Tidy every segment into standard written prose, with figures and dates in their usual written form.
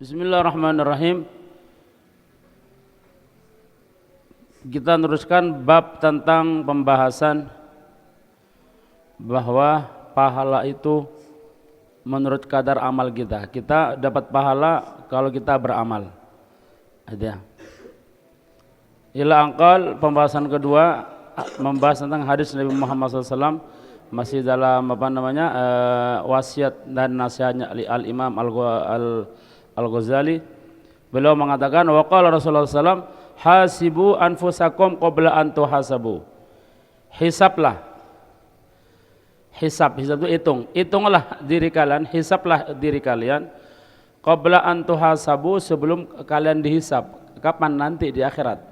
Bismillahirrahmanirrahim. Kita teruskan bab tentang pembahasan bahwa pahala itu menurut kadar amal kita. Kita dapat pahala kalau kita beramal. Ada. Ila angkal pembahasan kedua membahas tentang hadis Nabi Muhammad SAW, masih dalam wasiat dan nasihatnya Al-Imam Al-Ghazali. Beliau mengatakan waqala Rasulullah SAW, hasibu anfusakum qabla an tuhasabu. Hisablah. Hisab itu hitunglah diri kalian, hisablah diri kalian qabla an tuhasabu, sebelum kalian dihisab. Kapan? Nanti di akhirat.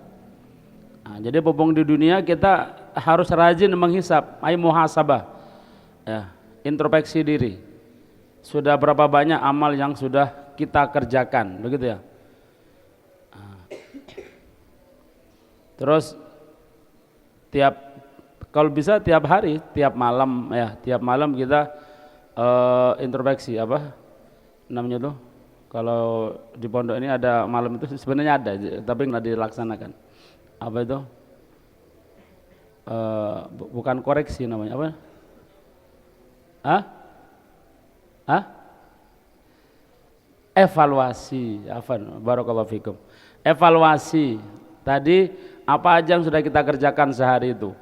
Nah, jadi berhubung di dunia kita harus rajin menghisab, muhasabah, ya, introspeksi diri. Sudah berapa banyak amal yang sudah kita kerjakan, begitu ya. Terus kalau bisa tiap hari, tiap malam ya, tiap malam kita introspeksi apa namanya tuh. Kalau di pondok ini ada malam itu, sebenarnya ada tapi nggak dilaksanakan. Apa itu? Bukan koreksi namanya apa? Evaluasi. Barakallahu fikum. Evaluasi. Tadi apa aja yang sudah kita kerjakan sehari itu?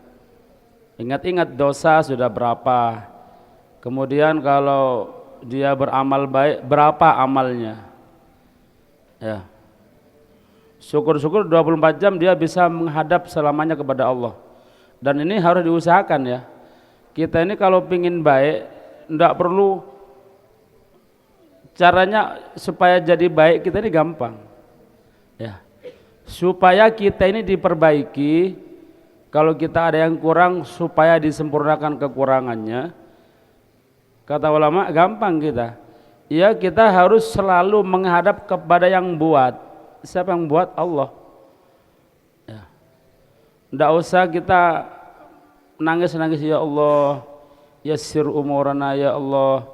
Ingat-ingat dosa sudah berapa. Kemudian kalau dia beramal baik, berapa amalnya? Ya. Syukur-syukur 24 jam dia bisa menghadap selamanya kepada Allah. Dan ini harus diusahakan ya. Kita ini kalau pingin baik, enggak perlu, caranya supaya jadi baik kita ini gampang. Ya. Supaya kita ini diperbaiki, kalau kita ada yang kurang supaya disempurnakan kekurangannya. Kata ulama gampang kita. Ya, kita harus selalu menghadap kepada yang buat. Siapa yang buat? Allah. Ya. Nggak usah kita nangis-nangis, ya Allah, yassir umurana ya Allah.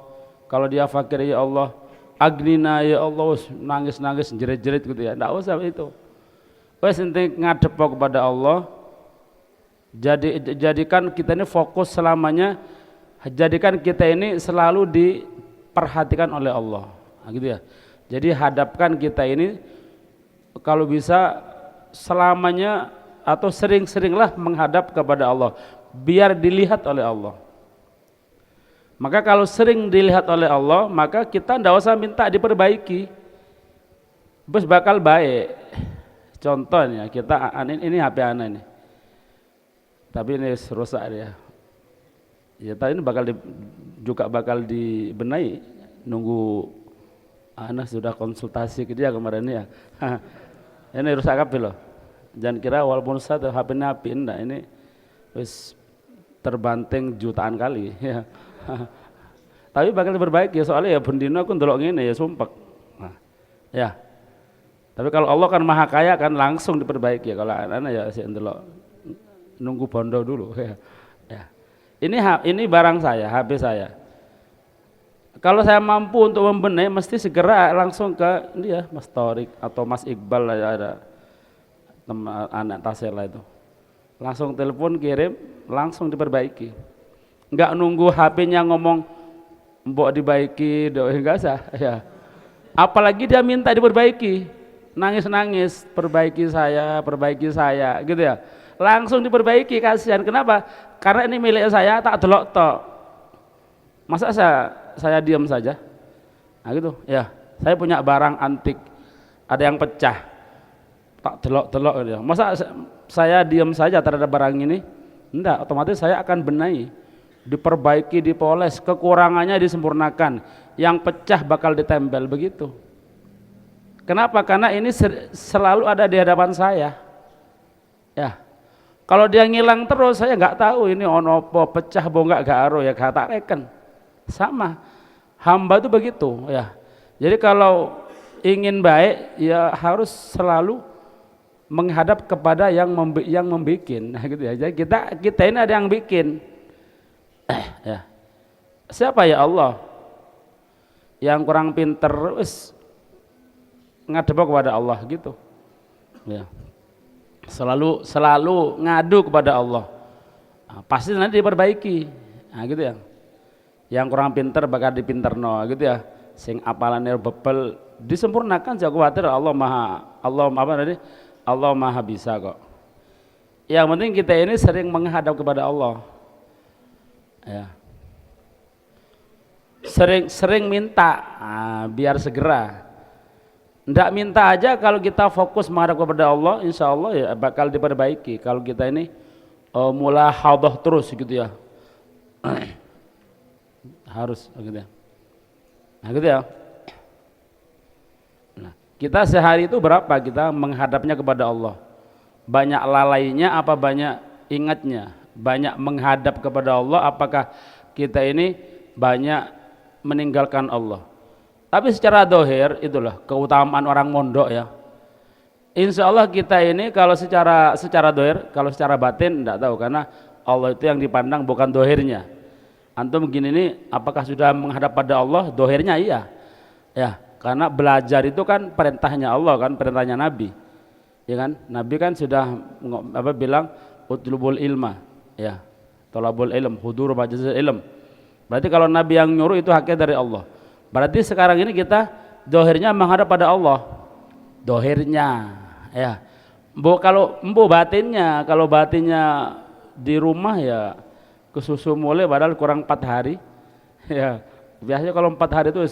Kalau dia fakir, ya Allah, agnina ya Allah, nangis-nangis jerit-jerit gitu ya. Nggak usah itu. Wes penting ngadep kepada Allah. Jadikan kita ini fokus selamanya. Jadikan kita ini selalu diperhatikan oleh Allah. Nah, gitu ya. Jadi hadapkan kita ini kalau bisa selamanya atau sering-seringlah menghadap kepada Allah biar dilihat oleh Allah. Maka kalau sering dilihat oleh Allah, maka kita tidak usah minta diperbaiki, bos bakal baik. Contohnya kita ini HP anak ini, tapi ini rusak dia. Ya tadi ini juga bakal dibenahi. Nunggu anak sudah konsultasi ke dia kemarin ya. Ini rusak kabel loh. Jangan kira walaupun satu HP-nya api, enggak, ini wis terbanting jutaan kali ya. Tapi bakal diperbaiki soalnya ya bendino aku ndelok ngene ya sumpek. Nah, ya. Tapi kalau Allah kan maha kaya kan langsung diperbaiki ya. Kalau anak ya sih ndelok nunggu bondo dulu ya. Ya. Ini barang saya, HP saya. Kalau saya mampu untuk membenahi, mesti segera langsung ke dia, Mas Torik atau Mas Iqbal, ada teman anak Tasela itu. Langsung telepon, kirim, langsung diperbaiki. Enggak nunggu HP-nya ngomong mbok dibaiki, enggak usah ya. Apalagi dia minta diperbaiki, nangis-nangis, perbaiki saya, gitu ya. Langsung diperbaiki, kasihan. Kenapa? Karena ini milik saya, tak delok tok. Masa saya diam saja? Nah gitu ya. Saya punya barang antik, ada yang pecah, tak delok-delok gitu ya. Masa saya diam saja terhadap barang ini? Enggak, otomatis saya akan benahi, diperbaiki, dipoles, kekurangannya disempurnakan, yang pecah bakal ditempel, begitu. Kenapa? Karena ini selalu ada di hadapan saya. Ya. Kalau dia ngilang terus, saya nggak tahu ini ono apa, pecah bonggak gak aro ya, gak tak reken. Sama hamba itu begitu ya. Jadi kalau ingin baik ya harus selalu menghadap kepada yang membikin, nah, gitu ya. Jadi kita ini ada yang bikin. Ya. Siapa? Ya Allah. Yang kurang pinter ngadep kepada Allah gitu. Ya. Selalu ngadu kepada Allah. Nah, pasti nanti diperbaiki. Nah, gitu ya. Yang kurang pinter bakal dipinterno gitu ya. Sing apalannya bebel disempurnakan, jangan khawatir, Allah maha bisa kok. Yang penting kita ini sering menghadap kepada Allah. Ya. Sering minta, biar segera. Nggak minta aja, kalau kita fokus menghadap kepada Allah, insya Allah ya bakal diperbaiki. Kalau kita ini mulahadhah terus gitu ya. Harus gitu ya. Nah gitu ya. Nah, kita sehari itu berapa kita menghadapnya kepada Allah? Banyak lalainya apa banyak ingatnya? Banyak menghadap kepada Allah, apakah kita ini banyak meninggalkan Allah? Tapi secara dohir itulah keutamaan orang mondok ya. Insya Allah kita ini kalau secara dohir, kalau secara batin tidak tahu, karena Allah itu yang dipandang bukan dohirnya. Antum begini ini apakah sudah menghadap pada Allah? Dohirnya iya. Ya, karena belajar itu kan perintahnya Allah kan, perintahnya Nabi. Ya kan? Nabi kan sudah bilang utlubul ilma, ya. Thalabul ilm, hudur majazil ilm. Berarti kalau Nabi yang nyuruh itu haknya dari Allah. Berarti sekarang ini kita dohirnya menghadap pada Allah. Dohirnya, ya. Kalau batinnya di rumah ya kesusu mulai padahal kurang 4 hari. Ya, biasanya kalau 4 hari itu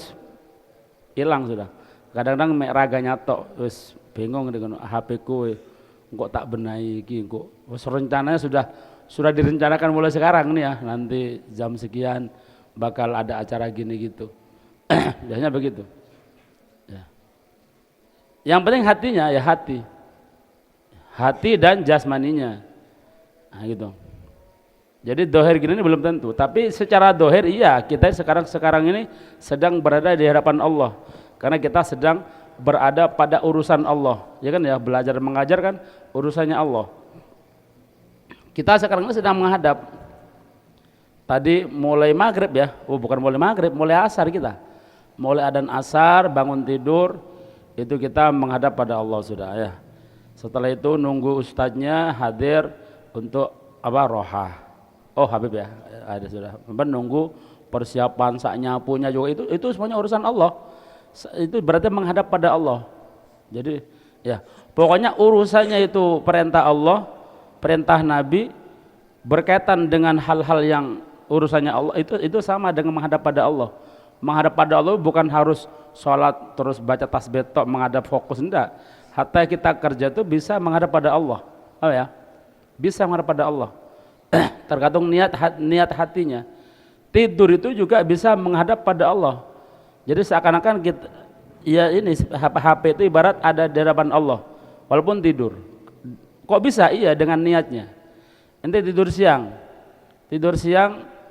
hilang sudah. Kadang-kadang mek raganya tok wis bingung dengan HP ku kok tak benahi iki kok. Rencananya sudah direncanakan mulai sekarang nih ya, nanti jam sekian bakal ada acara gini gitu. Biasanya begitu. Ya. Yang penting hatinya ya hati dan jasmaninya. Nah, gitu. Jadi dohir gini belum tentu, tapi secara dohir iya kita sekarang ini sedang berada di hadapan Allah, karena kita sedang berada pada urusan Allah, ya kan ya, belajar mengajar kan urusannya Allah. Kita sekarang ini sedang menghadap. Tadi mulai maghrib ya, bukan mulai maghrib, mulai asar kita. Mulai adzan asar, bangun tidur, itu kita menghadap pada Allah sudah ya. Setelah itu nunggu ustadznya hadir untuk rohah. Oh Habib ya, ada sudah. Menunggu persiapan nyapunya juga, itu semuanya urusan Allah. Itu berarti menghadap pada Allah. Jadi ya, pokoknya urusannya itu perintah Allah, perintah Nabi, berkaitan dengan hal-hal yang urusannya Allah, itu sama dengan menghadap pada Allah. Menghadap pada Allah bukan harus sholat terus baca tasbih tok menghadap fokus, enggak. Hatta kita kerja itu bisa menghadap pada Allah. Oh ya, bisa menghadap pada Allah. Tergantung niat hatinya. Tidur itu juga bisa menghadap pada Allah. Jadi seakan-akan kita ya ini HP itu ibarat ada di hadapan Allah walaupun tidur. Kok bisa? Iya, dengan niatnya. Ente tidur siang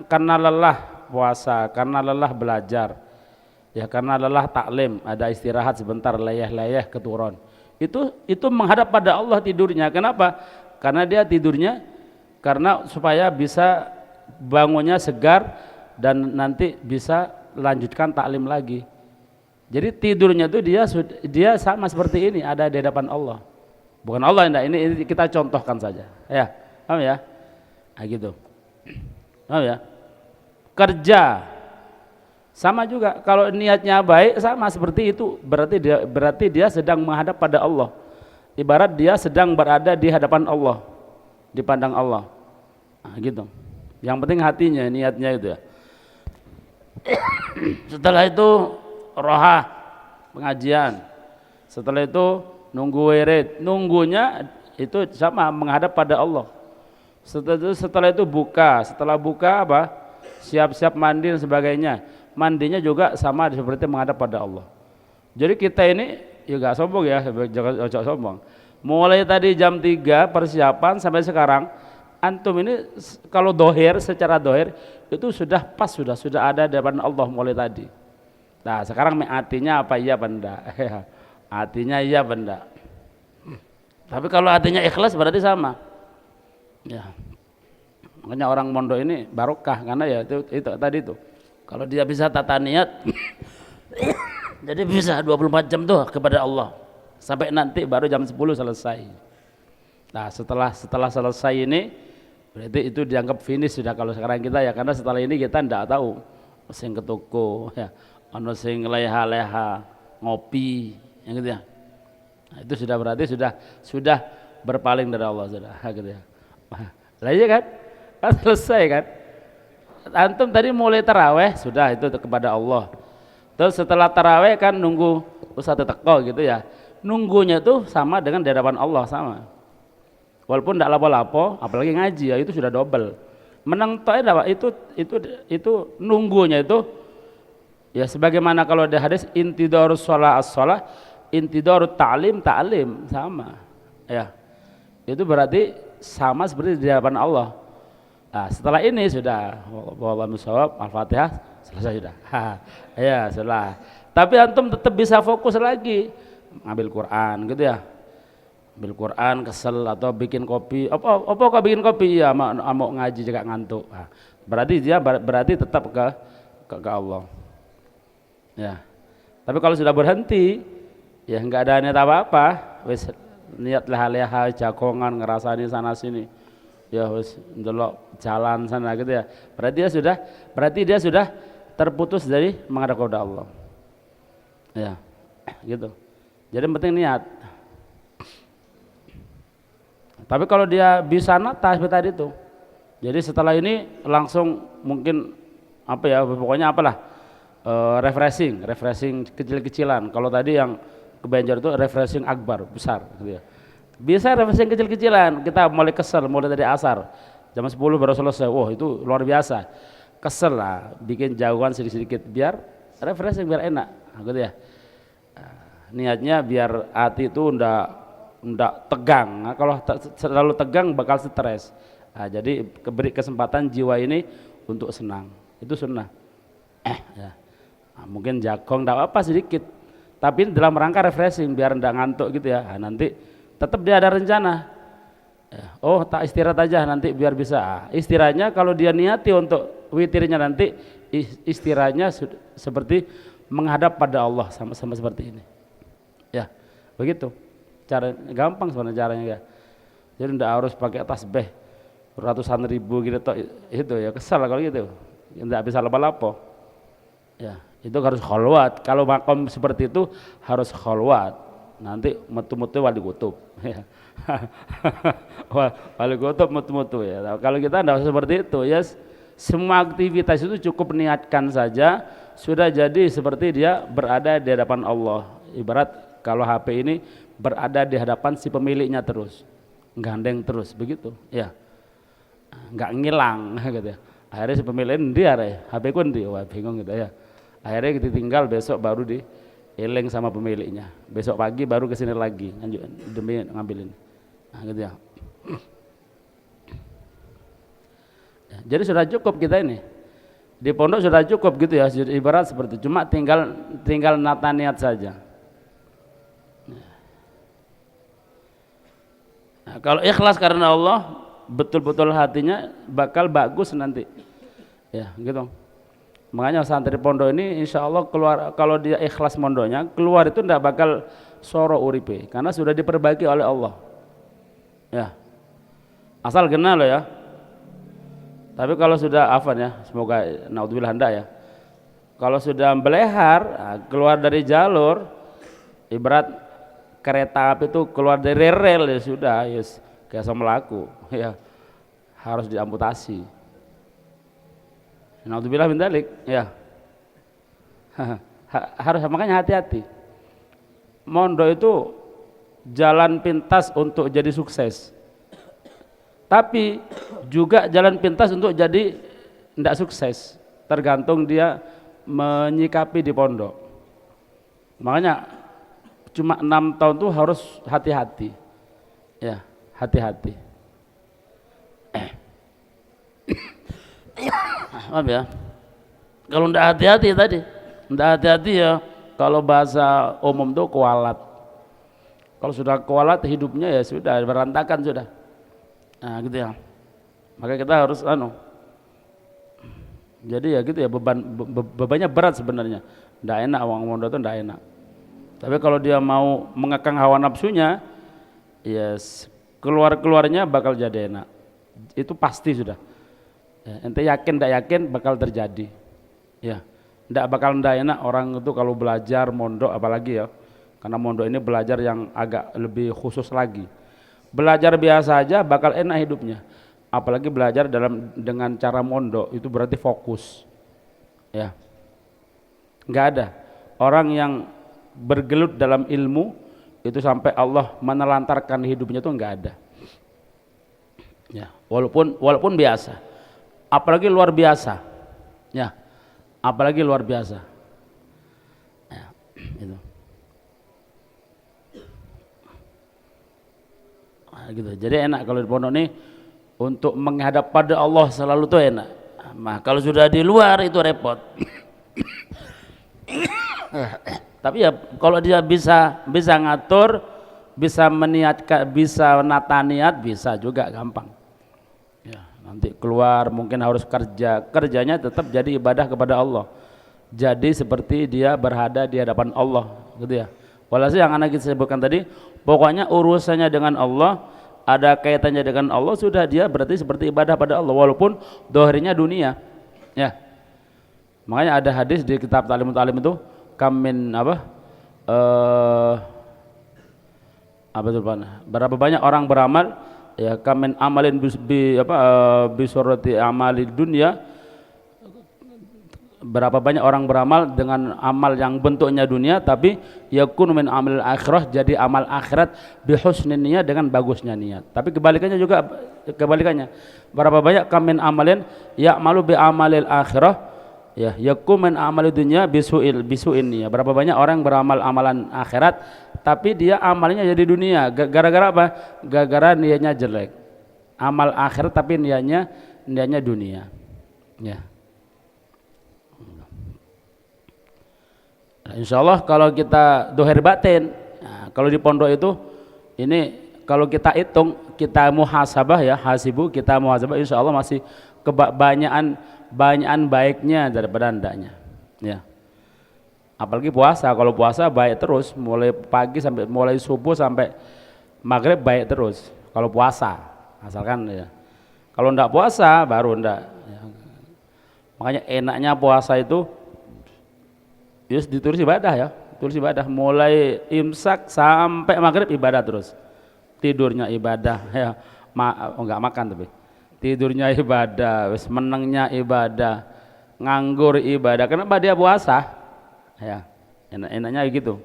karena lelah puasa, karena lelah belajar, ya karena lelah taklim, ada istirahat sebentar, leyeh-leyeh keturun. Itu menghadap pada Allah tidurnya. Kenapa? Karena dia tidurnya karena supaya bisa bangunnya segar dan nanti bisa lanjutkan taklim lagi. Jadi tidurnya itu dia sama seperti ini, ada di hadapan Allah. Bukan Allah, enggak, ini kita contohkan saja. Ya, paham ya? Nah, gitu. Paham ya? Kerja sama juga, kalau niatnya baik sama seperti itu, berarti dia sedang menghadap pada Allah. Ibarat dia sedang berada di hadapan Allah, dipandang Allah. Nah, gitu. Yang penting hatinya, niatnya itu ya. Setelah itu rohah, pengajian. Setelah itu nunggu wirid, nunggunya itu sama menghadap pada Allah. Setelah itu buka, setelah buka siap-siap mandi dan sebagainya. Mandinya juga sama seperti menghadap pada Allah. Jadi kita ini ya gak sombong ya, jangan sombong. Mulai tadi jam 3 persiapan sampai sekarang, antum ini kalau secara dohir itu sudah pas, sudah ada di hadapan Allah mulai tadi. Nah sekarang artinya apa, iya benda? Artinya iya benda. Tapi kalau artinya ikhlas berarti sama. Ya. Makanya orang mondok ini barokah, karena ya itu tadi itu. Kalau dia bisa tata niat Jadi bisa 24 jam tuh kepada Allah. Sampai nanti baru jam 10 selesai. Nah, setelah selesai ini berarti itu dianggap finish sudah kalau sekarang kita ya, karena setelah ini kita enggak tahu sing ke toko ya, ono sing leha-leha ngopi yang gitu ya. Nah, itu sudah berarti sudah berpaling dari Allah sudah gitu ya. Lah iya kan? Kan selesai kan? Antum tadi mulai taraweh sudah itu kepada Allah. Terus setelah taraweh kan nunggu ustaz teko gitu ya. Nunggunya tuh sama dengan di hadapan Allah sama. Walaupun tidak lapo-lapo, apalagi ngaji ya itu sudah double. Menang toh itu nunggunya itu ya sebagaimana kalau ada hadis intidarus shalah as-shalah, intidarut ta'lim ta'lim sama. Ya. Itu berarti sama seperti di hadapan Allah. Nah, setelah ini sudah wallahu mushawab al-Fatihah selesai sudah. Ya, sudah. Tapi antum tetap bisa fokus lagi ngambil Quran gitu ya. Ambil Quran kesel atau bikin kopi apa kok bikin kopi ya mau ngaji juga ngantuk. Nah, berarti tetap ke Allah ya. Tapi kalau sudah berhenti ya nggak ada niat apa-apa, wis niat leha-leha jagongan ngerasani sana sini ya, wis ndelok jalan sana gitu ya, berarti dia sudah terputus dari menghadap kepada Allah ya gitu. Jadi penting niat. Tapi kalau dia bisa nata seperti tadi itu, jadi setelah ini langsung mungkin apa ya, pokoknya apalah refreshing kecil-kecilan. Kalau tadi yang ke Banjar itu refreshing akbar besar gitu ya. Bisa refreshing kecil-kecilan, kita mulai kesel mulai dari asar jam 10 baru selesai, wah itu luar biasa kesel lah, bikin jauhan sedikit-sedikit biar refreshing biar enak gitu ya. Niatnya biar hati itu ndak tegang. Nah, kalau terlalu tegang bakal stres. Nah, jadi beri kesempatan jiwa ini untuk senang. Itu sunnah. Ya. Nah, mungkin jagong ndak apa sedikit. Tapi dalam rangka refreshing biar ndak ngantuk gitu ya. Nah, nanti tetap dia ada rencana. Ya. Oh, tak istirahat aja nanti biar bisa. Nah, istirahatnya kalau dia niati untuk witirnya nanti istirahatnya seperti menghadap pada Allah sama seperti ini. Ya, begitu. Cara gampang sebenarnya caranya ya. Jadi tidak harus pakai tasbih ratusan ribu gitu toh, itu ya kesal kalau gitu. Tidak bisa lapo-lapo. Ya, itu harus kholwat. Kalau makom seperti itu harus kholwat. Nanti mutu-mutu wali kutub. Ya. Wali kutub mutu-mutu ya. Nah, kalau kita tidak seperti itu ya, semua aktivitas itu cukup niatkan saja sudah jadi seperti dia berada di hadapan Allah. Ibarat kalau HP ini berada di hadapan si pemiliknya terus, gandeng terus begitu ya, nggak ngilang gitu ya. Akhirnya si pemiliknya dia HP ku ndi, wah bingung gitu ya. Akhirnya kita tinggal besok baru dieling sama pemiliknya, besok pagi baru kesini lagi demi ngambilin, nah, gitu ya. Jadi sudah cukup kita ini di pondok sudah cukup gitu ya, ibarat seperti cuma tinggal nata niat saja. Nah, kalau ikhlas karena Allah betul-betul hatinya bakal bagus nanti ya gitu. Makanya santri pondok ini insya Allah keluar, kalau dia ikhlas mondoknya keluar itu tidak bakal soro uripe karena sudah diperbaiki oleh Allah ya, asal kenal loh ya. Tapi kalau sudah afan ya, semoga naudzubillah hendak ya, kalau sudah belehar keluar dari jalur, ibarat kereta api itu keluar dari rel ya sudah, yes, kayak sama melaku ya, harus diamputasi. Naudzubillah min dzalik ya. Harus, makanya hati-hati. Mondok itu jalan pintas untuk jadi sukses. Tapi juga jalan pintas untuk jadi tidak sukses. Tergantung dia menyikapi di pondok. Makanya cuma 6 tahun tuh harus hati-hati ya, hati-hati. Maaf ya, kalau ndak hati-hati tadi, ndak hati-hati ya, kalau bahasa umum tuh kualat. Kalau sudah kualat hidupnya ya sudah berantakan sudah. Nah gitu ya, maka kita harus jadi ya gitu ya, bebannya berat sebenarnya Nggak enak, uang mondok itu nggak enak. Tapi kalau dia mau mengekang hawa nafsunya, yes, keluarnya bakal jadi enak. Itu pasti sudah. Ya, ente yakin nggak yakin bakal terjadi. Ya, nggak bakal nggak enak orang itu kalau belajar mondok, apalagi ya, karena mondok ini belajar yang agak lebih khusus lagi. Belajar biasa aja bakal enak hidupnya. Apalagi belajar dengan cara mondok, itu berarti fokus. Ya, nggak ada orang yang bergelut dalam ilmu itu sampai Allah menelantarkan hidupnya, itu nggak ada. Ya, walaupun biasa, apalagi luar biasa. Ya, apalagi luar biasa. Ya, itu. Nah, gitu. Jadi enak kalau di pondok ini untuk menghadap pada Allah selalu tuh enak. Nah, kalau sudah di luar itu repot. Tapi ya kalau dia bisa ngatur, bisa meniatkan, bisa menata niat, bisa juga gampang. Ya, nanti keluar mungkin harus kerjanya tetap jadi ibadah kepada Allah. Jadi seperti dia berada di hadapan Allah, gitu ya. Walhasil yang anak kita sebutkan tadi, pokoknya urusannya dengan Allah, ada kaitannya dengan Allah, sudah dia berarti seperti ibadah pada Allah walaupun dohirnya dunia. Ya. Makanya ada hadis di kitab Ta'limut Ta'lim itu, kamin berapa banyak orang beramal, ya, kamin amalin bisurati amali dunia, berapa banyak orang beramal dengan amal yang bentuknya dunia tapi yakun min amal akhirah, jadi amal akhirat bihusnin niat, dengan bagusnya niat. Tapi kebalikannya juga, berapa banyak kamin amalin ya'malu bi amalil akhirah, ya, yakum min amali dunya bisuin ya. Berapa banyak orang beramal amalan akhirat tapi dia amalnya jadi dunia. Gara-gara apa? Gara-gara niatnya jelek. Amal akhirat tapi niatnya dunia. Ya. Nah, insyaallah kalau kita dohir batin, nah, kalau di pondok itu ini kalau kita hitung, kita muhasabah ya, kita muhasabah, insyaallah masih kebanyakan baiknya daripada hendaknya. Ya. Apalagi puasa, kalau puasa baik terus, mulai pagi sampai mulai subuh sampai maghrib baik terus. Kalau puasa, asalkan ya. Kalau ndak puasa baru ndak. Ya. Makanya enaknya puasa itu, yes, ditulis ibadah ya, tulis ibadah, mulai imsak sampai maghrib ibadah terus. Tidurnya ibadah ya, enggak makan tapi. Tidurnya ibadah, wis menengnya ibadah, nganggur ibadah. Kenapa dia puasa? Ya, enaknya gitu.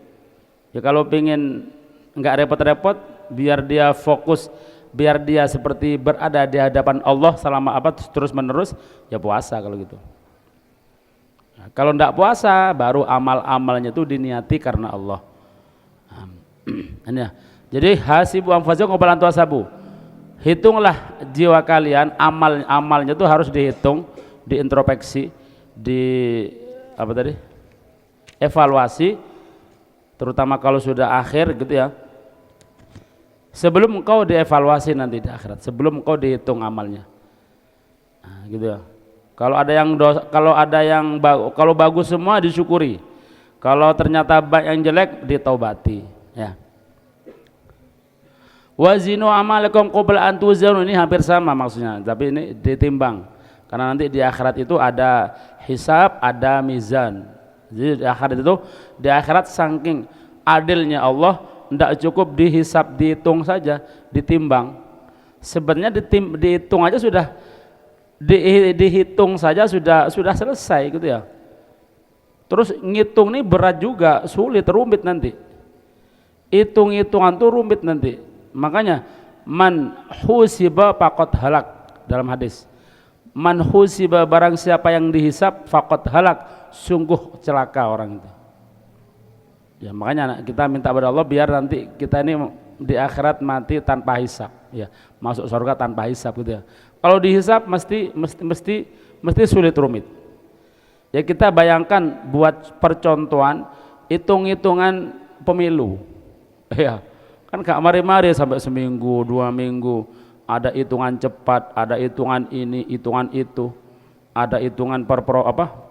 Ya kalau pingin enggak repot-repot, biar dia fokus, biar dia seperti berada di hadapan Allah selama terus menerus, ya puasa kalau gitu. Nah, kalau enggak puasa, baru amal-amalnya itu diniati karena Allah. Ini ya. Jadi hasibu anfusakum qabla an tuhasabu. Hitunglah jiwa kalian, amalnya itu harus dihitung, diintrospeksi, evaluasi, terutama kalau sudah akhir gitu ya. Sebelum engkau dievaluasi nanti di akhirat, sebelum engkau dihitung amalnya. Nah, gitu ya. Kalau bagus semua disyukuri. Kalau ternyata yang jelek ditaubati, ya. Wazinu amalakum qabla an tuzanu, ini hampir sama maksudnya, tapi ini ditimbang. Karena nanti di akhirat itu ada hisab, ada mizan. Jadi di akhirat saking adilnya Allah, tidak cukup dihisab, dihitung saja, ditimbang. Sebenarnya dihitung aja sudah, dihitung saja sudah selesai gitu ya. Terus ngitung ini berat juga, sulit, rumit nanti. Hitung-hitungan tuh rumit nanti. Makanya man husiba faqad halak, dalam hadis. Man husiba, barang siapa yang dihisab, faqad halak, sungguh celaka orang itu. Ya makanya kita minta kepada Allah biar nanti kita ini di akhirat mati tanpa hisab, ya, masuk surga tanpa hisab gitu ya. Kalau dihisab mesti sulit, rumit. Ya kita bayangkan buat percontohan, hitung-hitungan pemilu, ya kan gak mari-mari sampai seminggu, 2 minggu, ada hitungan cepat, ada hitungan ini, hitungan itu, ada hitungan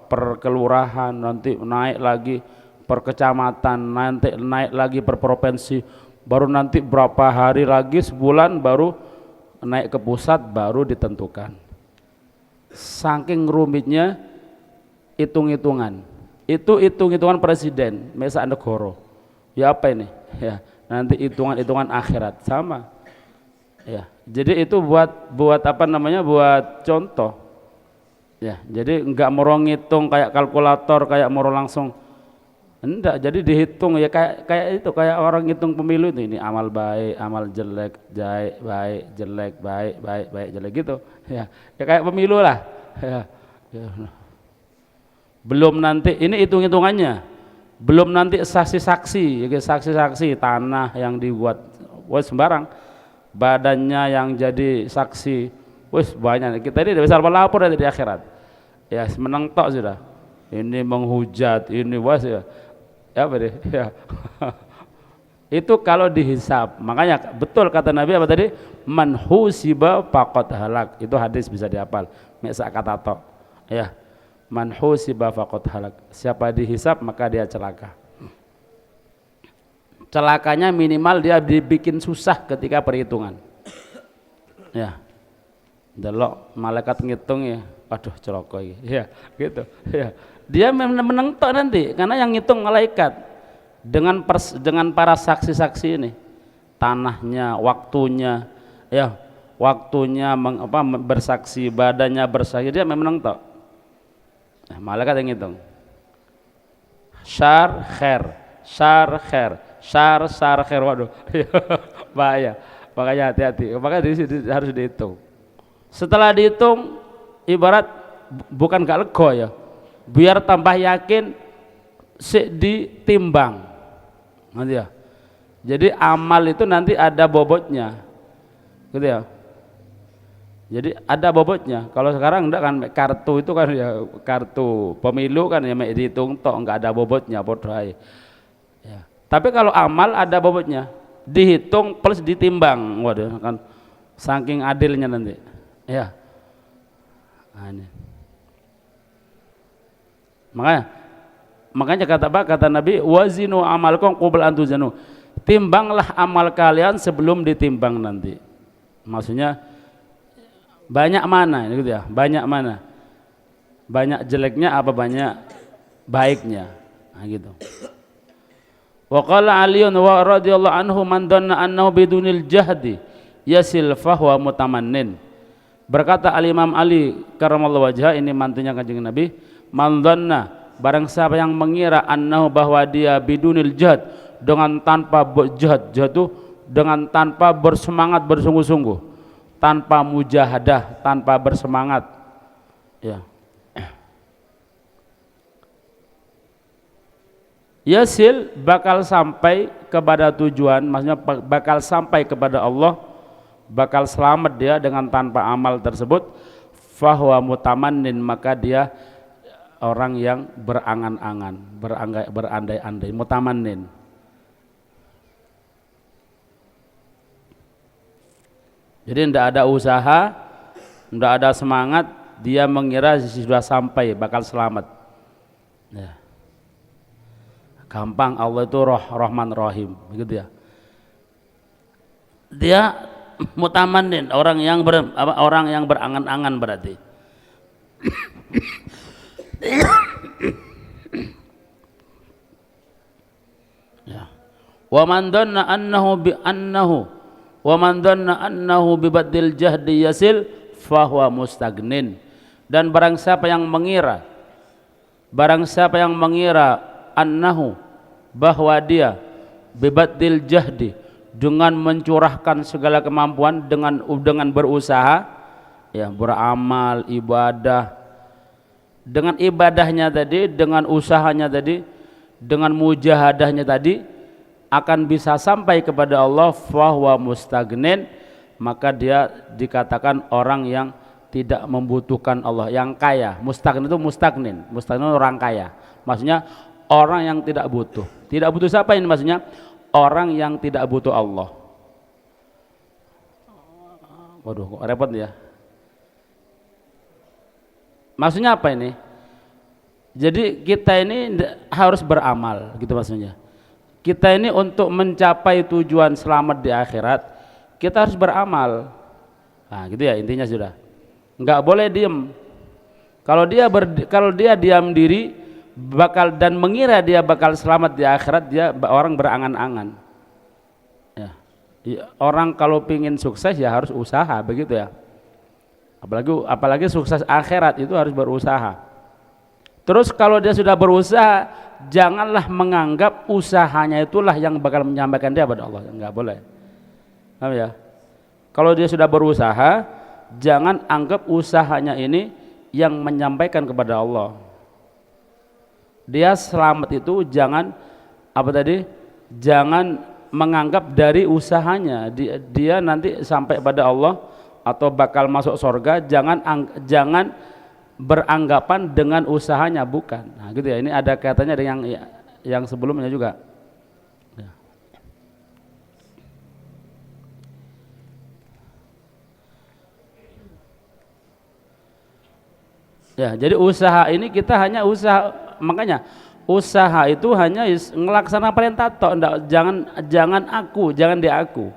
per kelurahan, nanti naik lagi per kecamatan, nanti naik lagi per provinsi, baru nanti berapa hari lagi, sebulan baru naik ke pusat, baru ditentukan. Saking rumitnya hitung-hitungan. Itu hitung-hitungan presiden, mesa negara. Ya apa ini? Ya, nanti hitungan-hitungan akhirat sama. Ya, jadi itu buat apa namanya? Buat contoh. Ya, jadi enggak mau ngitung kayak kalkulator, kayak mau langsung. Enggak, jadi dihitung ya kayak itu, kayak orang ngitung pemilu itu, ini amal baik, amal jelek, baik, jelek, baik, jelek gitu. Ya, ya kayak pemilu lah. Ya. Ya. Belum nanti ini hitung-hitungannya, belum nanti saksi-saksi, saksi-saksi tanah yang dibuat, wes sembarang, badannya yang jadi saksi, wes banyak. Kita ini tidak bisa melapor di akhirat. Ya menang tok sudah. Ini menghujat, ini wes ya apa deh? Ya. Itu kalau dihisab, makanya betul kata Nabi apa tadi? Man husiba faqad halak. Itu hadis bisa dihafal. Mek kata tok. Ya. Man husiba faqad halak. Siapa dihisab maka dia celaka. Celakanya minimal dia dibikin susah ketika perhitungan. Ya. Delok malaikat ngitung ya. Aduh celaka iki. Ya, gitu. Ya. Dia menang tok nanti karena yang ngitung malaikat dengan para saksi-saksi ini. Tanahnya, waktunya, ya, waktunya bersaksi, badannya bersaksi, dia menang tok. Nah, malaikat yang ngitung. Syar khair, waduh, bahaya. Makanya hati-hati. Makanya harus dihitung. Setelah dihitung, ibarat bukan gak lego ya. Biar tambah yakin, ditimbang. Nanti ya. Jadi amal itu nanti ada bobotnya, gitu ya. Jadi ada bobotnya. Kalau sekarang enggak kan, kartu itu kan ya, kartu pemilu kan ya dihitung tok, enggak ada bobotnya, bodoh aja. Ya. Tapi kalau amal ada bobotnya, dihitung plus ditimbang, waduh kan saking adilnya nanti. Ya. Nah, ini. Makanya kata Nabi, wazinu amalkum qabla an tuzanu. Timbanglah amal kalian sebelum ditimbang nanti. Maksudnya banyak mana gitu ya, banyak mana, banyak jeleknya apa banyak baiknya, nah, gitu. Wa qala Aliun wa radhiyallahu anhu man dhanna annahu bidunil jahdi yasil fahuwa mutamannin. Berkata Al-Imam Ali karramallahu wajhah, ini mantunya Kanjeng Nabi, man dhanna, barang siapa yang mengira annahu, bahwa dia bidunil jahd, dengan tanpa jihad, jatuh dengan tanpa bersemangat bersungguh-sungguh, tanpa mujahadah, tanpa bersemangat, ya. Yasil, bakal sampai kepada tujuan, maksudnya bakal sampai kepada Allah, bakal selamat dia dengan tanpa amal tersebut. Fahuwa mutamannin, maka dia orang yang berangan-angan, berandai-andai, mutamannin. Jadi tidak ada usaha, tidak ada semangat, dia mengira sudah sampai, bakal selamat. Ya. Gampang, Allah itu Rahman Rahim, begitu ya. Dia mutamannin, orang yang berangan-angan berarti. Ya. Wa man dhanna annahu bi baddil jahdi yasil fahuwa mustagnin. Dan barang siapa yang mengira annahu, bahwa dia bi baddil jahdi, dengan mencurahkan segala kemampuan, dengan berusaha, ya, beramal, ibadah, dengan ibadahnya tadi, dengan usahanya tadi, dengan mujahadahnya tadi, akan bisa sampai kepada Allah, fahuwa mustagnin, maka dia dikatakan orang yang tidak membutuhkan Allah, yang kaya. Mustagnin itu mustagnin orang kaya, maksudnya orang yang tidak butuh. Tidak butuh siapa ini maksudnya? Orang yang tidak butuh Allah. Waduh, kok repot ya. Maksudnya apa ini? Jadi kita ini harus beramal, gitu maksudnya. Kita ini untuk mencapai tujuan selamat di akhirat, kita harus beramal. Nah, gitu ya intinya sudah. Nggak boleh diem. Kalau dia diam diri dan mengira dia bakal selamat di akhirat, dia orang berangan-angan. Ya. Orang kalau pingin sukses ya harus usaha, begitu ya. Apalagi sukses akhirat itu harus berusaha. Terus kalau dia sudah berusaha, janganlah menganggap usahanya itulah yang bakal menyampaikan dia pada Allah. Enggak boleh. Paham ya? Kalau dia sudah berusaha, jangan anggap usahanya ini yang menyampaikan kepada Allah. Dia selamat itu jangan jangan menganggap dari usahanya dia nanti sampai pada Allah atau bakal masuk surga, jangan beranggapan dengan usahanya, bukan. Nah, gitu ya. Ini ada kaitannya dengan yang sebelumnya juga. Ya, jadi usaha ini kita hanya usaha, makanya usaha itu hanya ngelaksana perintah tok, jangan diaku.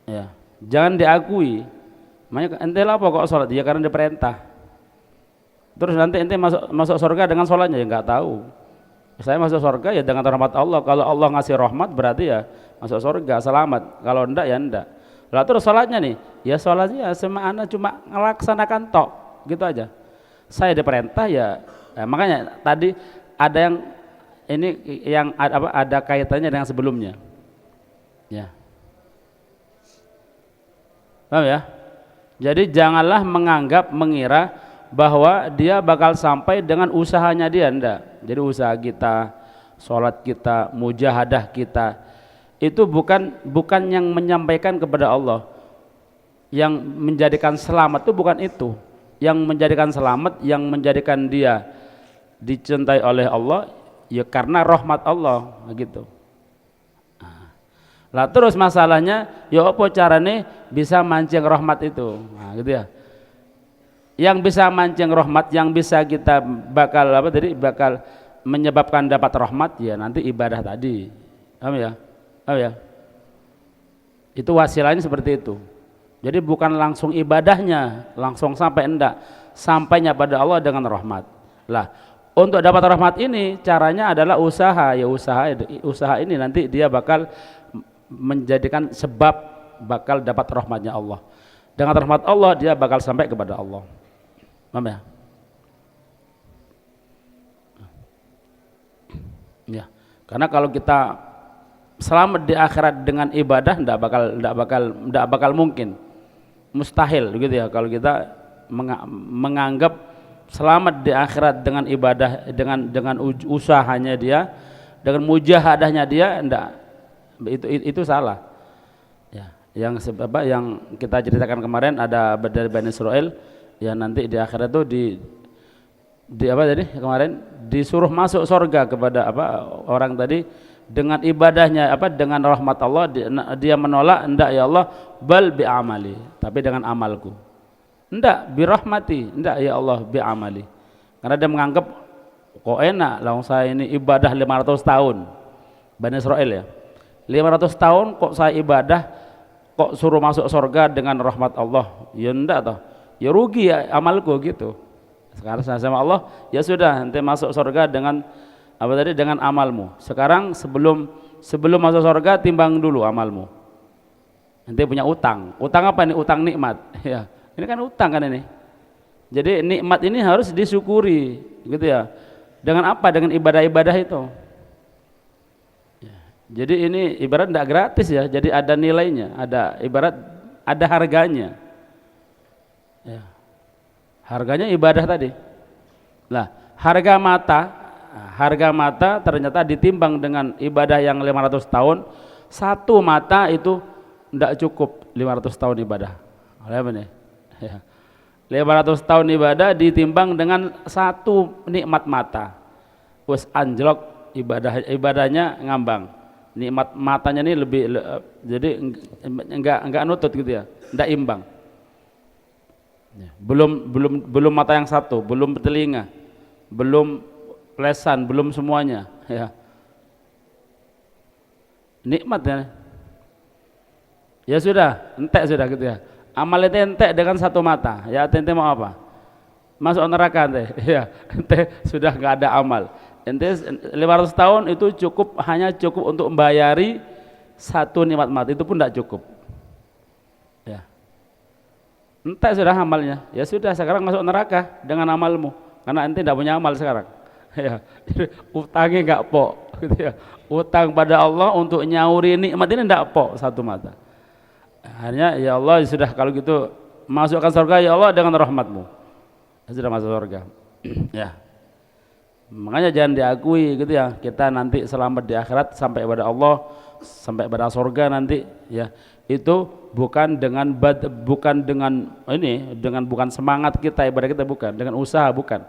Ya, jangan diakui. Makanya ente lah kok sholat, ya karena diperintah. Terus nanti ente masuk surga dengan sholatnya, ya nggak tahu. Saya masuk surga ya dengan rahmat Allah. Kalau Allah ngasih rahmat berarti ya masuk surga selamat. Kalau enggak ya enggak. Lalu terus sholatnya nih, ya sholatnya ana cuma ngelaksanakan tok, gitu aja. Saya diperintah ya, makanya tadi ada yang ini yang ada kaitannya dengan sebelumnya. Ya. Paham ya? Jadi janganlah mengira bahwa dia bakal sampai dengan usahanya dia, enggak. Jadi usaha kita, sholat kita, mujahadah kita itu bukan yang menyampaikan kepada Allah. Yang menjadikan selamat itu bukan itu. Yang menjadikan selamat, yang menjadikan dia dicintai oleh Allah ya karena rahmat Allah, begitu. Lah terus masalahnya ya apa carane bisa mancing rahmat itu. Nah, gitu ya. Yang bisa mancing rahmat, yang bisa kita bakal menyebabkan dapat rahmat ya nanti ibadah tadi. Paham ya? Paham ya? Itu wasilahnya seperti itu. Jadi bukan langsung ibadahnya langsung sampai, enggak, sampainya pada Allah dengan rahmat. Lah, untuk dapat rahmat ini caranya adalah usaha. Ya usaha ini nanti dia bakal menjadikan sebab bakal dapat rahmatnya Allah. Dengan rahmat Allah dia bakal sampai kepada Allah. Paham ya? Ya. Karena kalau kita selamat di akhirat dengan ibadah enggak bakal mungkin. Mustahil gitu ya kalau kita menganggap selamat di akhirat dengan ibadah, dengan usahanya dia, dengan mujahadahnya dia, enggak. Itu salah. Ya, yang kita ceritakan kemarin ada dari Bani Israel ya nanti di akhirat itu kemarin disuruh masuk surga kepada orang tadi dengan ibadahnya dengan rahmat Allah, dia menolak, enggak ya Allah, bal bi amali, tapi dengan amalku. Enggak bi rahmati, enggak ya Allah bi amali. Karena dia menganggap kok enak lah saya ini ibadah 500 tahun. Bani Israel ya. 500 tahun kok saya ibadah kok suruh masuk surga dengan rahmat Allah. Ya enggak toh. Ya rugi ya amalku gitu. Sekarang sama Allah, ya sudah nanti masuk surga dengan dengan amalmu. Sekarang sebelum masuk surga timbang dulu amalmu. Nanti punya utang. Utang apa nih? Utang nikmat. Ya, ini kan utang kan ini. Jadi nikmat ini harus disyukuri, gitu ya. Dengan apa? Dengan ibadah-ibadah itu. Ya. Jadi ini ibarat tidak gratis ya. Jadi ada nilainya, ada harganya. Ya. Harganya ibadah tadi. Lah, harga mata ternyata ditimbang dengan ibadah yang 500 tahun. Satu mata itu tidak cukup 500 tahun ibadah. Apa nih? Ya. 500 tahun ibadah ditimbang dengan satu nikmat mata. Wes anjlok ibadahnya ngambang. Nikmat matanya ini jadi enggak nutut gitu ya. Enggak imbang. Ya. Belum mata yang satu, belum telinga, belum lesan, belum semuanya, ya. Nikmat ya. Ya sudah, entek sudah gitu ya. Amal itu entek dengan satu mata. Ya ente mau apa? Masuk neraka ente. Ya, ente sudah nggak ada amal. Ente 500 tahun itu cukup, hanya cukup untuk membayari satu nikmat mati, itu pun tidak cukup. Ya. Entek sudah amalnya. Ya sudah, sekarang masuk neraka dengan amalmu. Karena ente tidak punya amal sekarang. Ya, utangnya nggak pok, gitu ya. Utang pada Allah untuk nyauri nikmat ini nggak pok satu mata. Hanya ya Allah sudah, kalau gitu masukkan surga ya Allah dengan rahmatmu. Sudah masuk surga. Ya. Makanya jangan diakui gitu ya. Kita nanti selamat di akhirat sampai pada Allah, sampai pada surga nanti ya. Itu bukan dengan bukan semangat kita, ibadah kita bukan, dengan usaha bukan.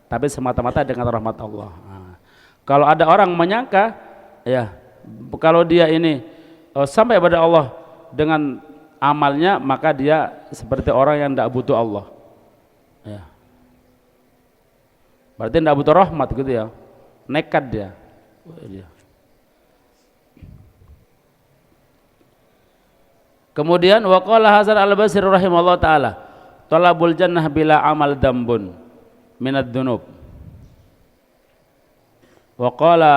Tapi semata-mata dengan rahmat Allah. Nah, kalau ada orang menyangka ya, kalau dia ini sampai pada Allah dengan amalnya, maka dia seperti orang yang tidak butuh Allah. Ya. Berarti tidak butuh rahmat gitu ya. Nekat dia. Kemudian waqala Hasan Al-Basri rahimahullah taala, talabul jannah bila amal dambun minad dunub. Wa qala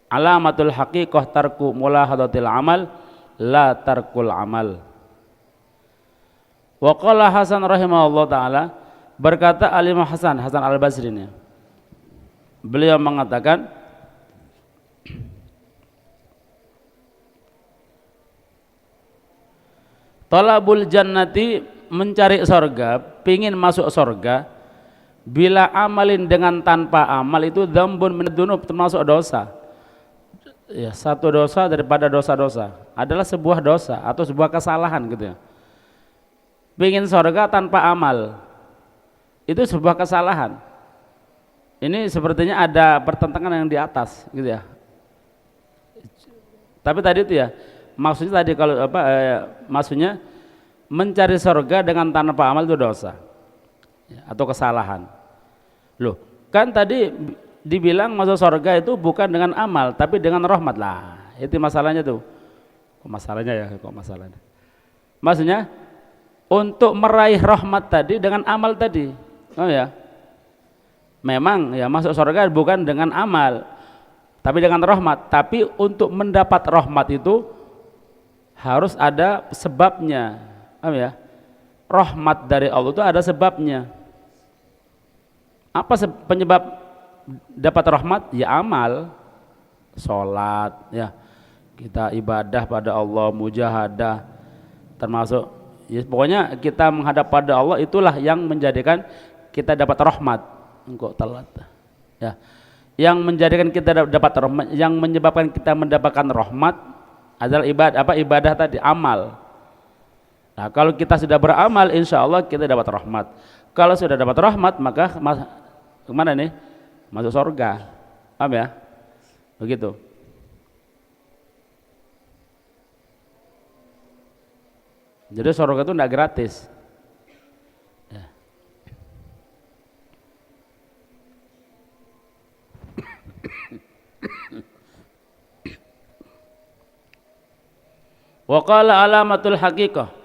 alamatul haqiqah tarku mulahadatil amal la tarkul amal. Wa qala Hasan rahimahullah taala, berkata Al-Imam Hasan Al-Basri ini, beliau mengatakan talabul jannati, mencari sorga, pingin masuk sorga, bila amalin, dengan tanpa amal, itu dzambun minad dzunub, termasuk dosa. Ya, satu dosa daripada dosa-dosa, adalah sebuah dosa atau sebuah kesalahan gitu ya. Pingin sorga tanpa amal, itu sebuah kesalahan. Ini sepertinya ada pertentangan yang di atas gitu ya. Tapi tadi itu ya, maksudnya tadi kalau maksudnya mencari surga dengan tanpa amal itu dosa ya, atau kesalahan. Loh, kan tadi dibilang masuk surga itu bukan dengan amal tapi dengan rahmat lah. Itu masalahnya tuh. Kok masalahnya ya? Kok masalahnya? Maksudnya untuk meraih rahmat tadi dengan amal tadi. Oh ya. Memang ya masuk surga bukan dengan amal tapi dengan rahmat. Tapi untuk mendapat rahmat itu harus ada sebabnya. Ya, rahmat dari Allah itu ada sebabnya. Apa penyebab dapat rahmat? Ya amal, sholat, ya kita ibadah pada Allah, mujahadah, termasuk ya, pokoknya kita menghadap pada Allah, itulah yang menjadikan kita dapat rahmat. Engkau telat ya, yang menjadikan kita dapat rahmat, yang menyebabkan kita mendapatkan rahmat adalah ibadah tadi, amal. Nah, kalau kita sudah beramal, insya Allah kita dapat rahmat. Kalau sudah dapat rahmat, maka kemana nih? Masuk surga. Paham ya? Begitu. Jadi surga itu tidak gratis. Ya. Wa qala alamatul haqiqah,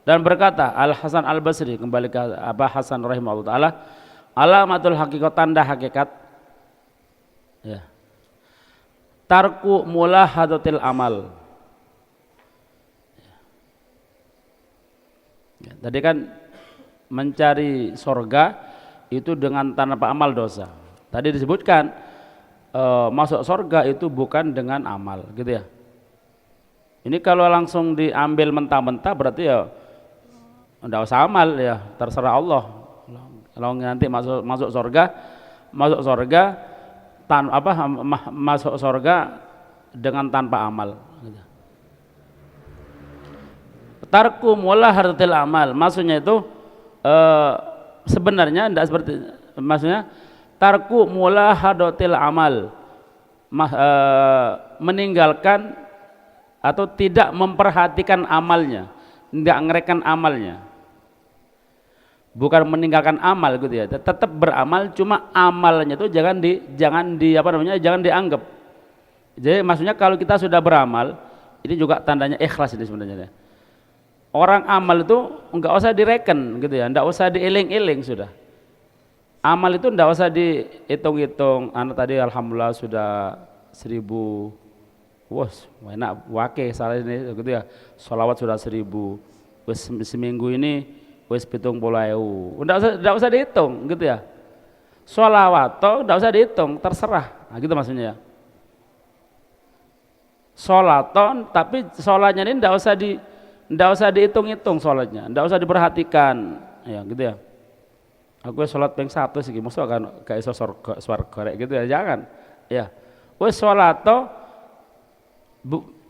dan berkata Al Hasan Al-Basri, kembali ke Hasan rahimahullah taala, alamatul haqiqah, tanda hakikat ya, tarku mulahadatil amal ya, tadi kan mencari surga itu dengan tanpa amal dosa. Tadi disebutkan masuk surga itu bukan dengan amal gitu ya. Ini kalau langsung diambil mentah-mentah berarti ya enggak usah amal ya, terserah Allah. Kalau nanti masuk surga masuk surga dengan tanpa amal. Tarku mulahadatil amal, maksudnya itu sebenarnya enggak seperti, maksudnya tarku mulahadatil amal, meninggalkan atau tidak memperhatikan amalnya, tidak ngerekan amalnya. bukan meninggalkan amal gitu ya, tetap beramal, cuma amalnya itu jangan dianggap. Jadi maksudnya kalau kita sudah beramal, ini juga tandanya ikhlas ini sebenarnya. Orang amal itu enggak usah direken gitu ya, enggak usah dieling-eling sudah. Amal itu enggak usah dihitung-hitung. Anak tadi alhamdulillah sudah 1000. Wah, enak wake salah ini gitu ya. Sholawat sudah 1000. Wes seminggu ini wes 70.000. Enggak usah dihitung gitu ya. Sholawat toh enggak usah dihitung, terserah. Nah, gitu maksudnya ya. Sholaton, tapi sholatnya ini enggak usah dihitung-hitung sholatnya, enggak usah diperhatikan, ya gitu ya. Aku sholat ping 1 sih, maksud kan kayak swarga gitu ya, jangan. Ya, wes sholato,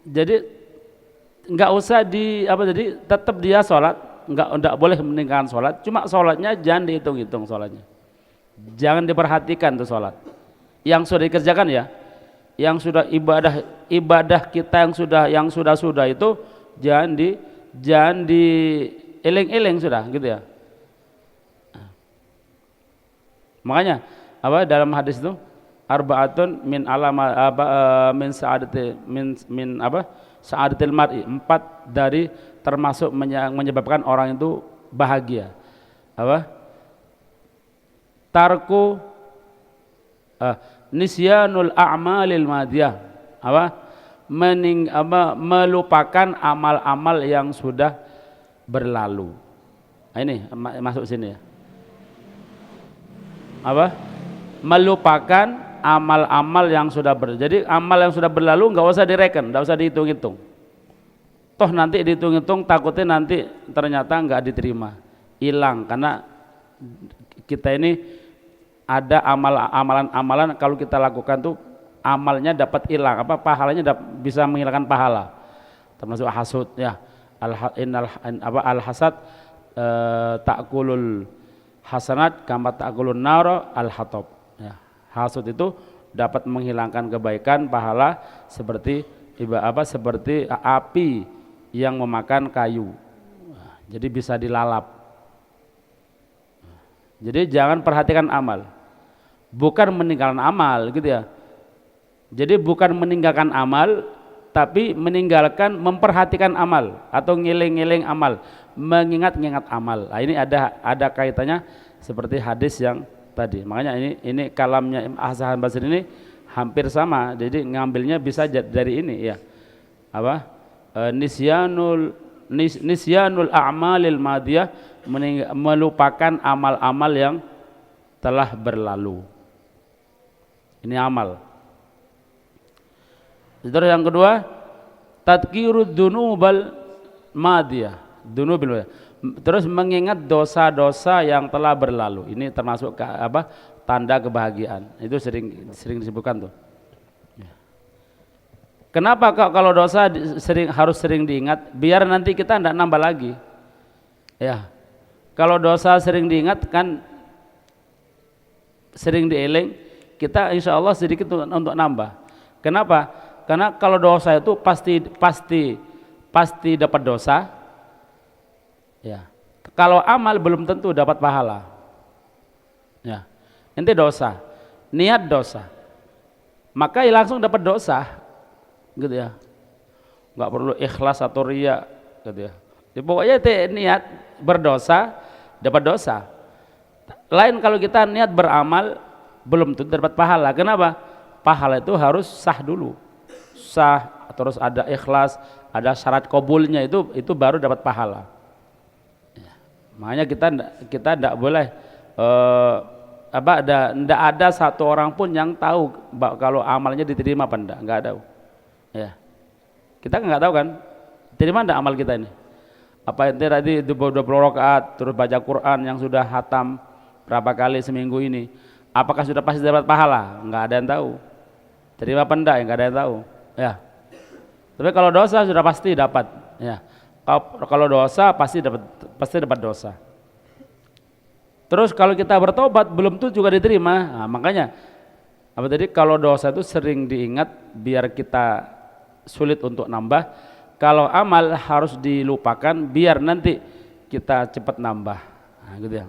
jadi enggak usah jadi tetap dia sholat, enggak boleh meninggalkan sholat, cuma sholatnya jangan dihitung-hitung sholatnya, jangan diperhatikan tuh sholat. Yang sudah dikerjakan ya. Yang sudah ibadah kita yang sudah itu jangan di eling-eling sudah gitu ya. Makanya dalam hadis itu arba'atun min alama min sa'adati min sa'adatil mar'i, 4 dari termasuk menyebabkan orang itu bahagia. Tarku nisyanul a'malil madiyah, melupakan amal-amal yang sudah berlalu. Nah, ini masuk sini ya. Melupakan amal-amal yang sudah jadi amal yang sudah berlalu nggak usah direken, nggak usah dihitung-hitung. Toh nanti dihitung-hitung takutnya nanti ternyata nggak diterima, hilang, karena kita ini ada amalan-amalan kalau kita lakukan tuh amalnya dapat hilang, pahalanya bisa menghilangkan pahala, termasuk hasud ya. Al hasad takulul hasanat kama takulun naro al hatab ya. Hasud itu dapat menghilangkan kebaikan pahala seperti seperti api yang memakan kayu, jadi bisa dilalap. Jadi jangan perhatikan amal, bukan meninggalkan amal gitu ya. Jadi bukan meninggalkan amal, tapi meninggalkan memperhatikan amal atau ngiling-ngiling amal, mengingat-ingat amal. Nah, ini ada kaitannya seperti hadis yang tadi. Makanya ini kalamnya Hasan Basri ini hampir sama. Jadi ngambilnya bisa dari ini ya. Nisyanul a'malil madiyah, melupakan amal-amal yang telah berlalu. Ini amal. Terus yang kedua, tadkirud dunubal madiyah, terus mengingat dosa-dosa yang telah berlalu. Ini termasuk tanda kebahagiaan. Itu sering disebutkan tuh. Kenapa kalau dosa harus sering diingat? Biar nanti kita tidak nambah lagi. Ya, kalau dosa sering diingat kan, sering dieling, kita insya Allah sedikit untuk nambah. Kenapa? Karena kalau dosa itu pasti dapat dosa. Ya. Kalau amal belum tentu dapat pahala. Ya. Ente dosa, niat dosa, maka langsung dapat dosa, gitu ya. Nggak perlu ikhlas atau riya, gitu ya. Pokoknya niat berdosa dapat dosa. Lain kalau kita niat beramal belum tentu dapat pahala. Kenapa? Pahala itu harus sah dulu, terus ada ikhlas, ada syarat kabulnya, itu baru dapat pahala. Ya. Makanya kita tidak boleh tidak ada satu orang pun yang tahu kalau amalnya diterima apa enggak ada. Ya. Kita nggak tahu kan, terima enggak amal kita ini? Apa ente tadi 20 rakaat terus baca Quran yang sudah hatam berapa kali seminggu ini, apakah sudah pasti dapat pahala? Enggak ada yang tahu. Terima apa enggak? Enggak ada yang tahu. Ya. Tapi kalau dosa sudah pasti dapat. Ya. Kalau dosa pasti dapat dosa. Terus kalau kita bertobat belum tentu juga diterima. Nah, makanya kalau dosa itu sering diingat biar kita sulit untuk nambah. Kalau amal harus dilupakan biar nanti kita cepat nambah. Nah, gitu ya.